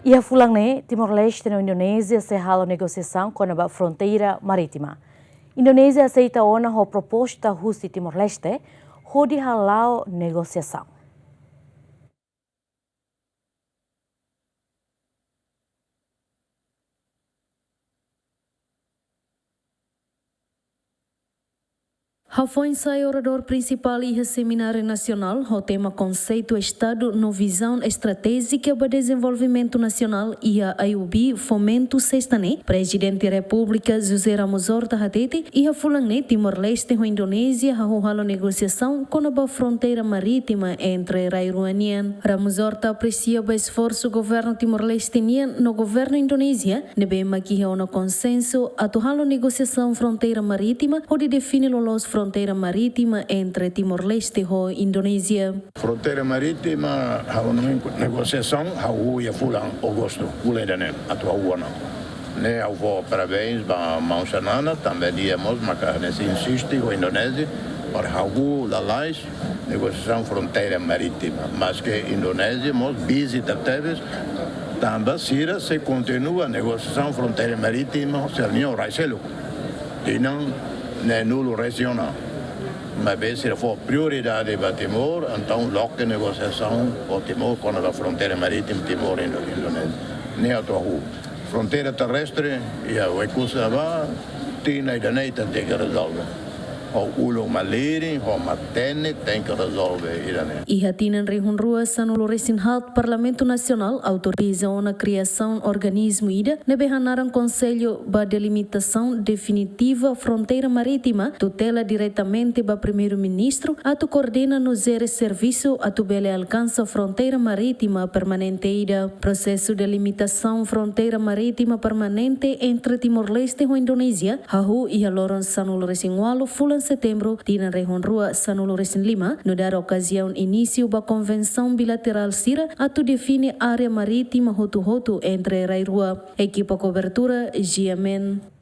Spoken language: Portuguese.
Ia Fulan Timor-Leste na Indonésia se hala'o negosiasaun konaba fronteira marítima. Indonésia aseita a proposta husi Timor-Leste, hodi hala'o negosiasaun. Foi ensaio orador principal e seminário nacional, o tema conceito Estado no visão estratégica para desenvolvimento nacional e a IUB fomento sextane, presidente da República José Ramos Horta Hatete e a Fulan Timor-Leste a Indonésia a hala'o negociação com a fronteira marítima entre Rairuanian. Ramos Horta aprecia o esforço do governo timor-lestenian no governo indonésia, nebema que há um consenso a hala'o negociação fronteira marítima, onde define los fronteira marítima entre Timor-Leste e Indonésia. Fronteira marítima, há uma negociação, há o Fulan, agosto, Fulan, atual ano. Né, eu vou parabéns para Mausanana, também diamos, mas insiste com a Indonésia, para o lalais, negociação fronteira marítima, mas que a Indonésia, nós visita teves, também se continua a negociação fronteira marítima, se alinhou Raiselo, e não é nulo regional. Mas se for prioridade para Timor, então logo a negociação com Timor com a fronteira marítima Timor e Indonésia. Nem a tua fronteira terrestre e a Waikusa tem ainda nem tem que resolver. O ulo maliri, o matene tem que resolver irane. E a tinan rehunrua sanulo resinhalt Parlamento Nacional autoriza a criação organismo ida nebehanaran conselho ba delimitação definitiva fronteira marítima tutela diretamente ba primeiro-ministro atu coordena no zere serviço atu bele alcança fronteira marítima permanente ida processo de limitação fronteira marítima permanente entre Timor-Leste e Indonésia hahu e a loron sanulo resinhualo Fulan setembro, Tina Rehonrua Sanulo Resin Lima, no dar ocasião início da convenção bilateral Sira, atu define área marítima Hotu-Hotu entre Rairua. Equipa cobertura, GMN.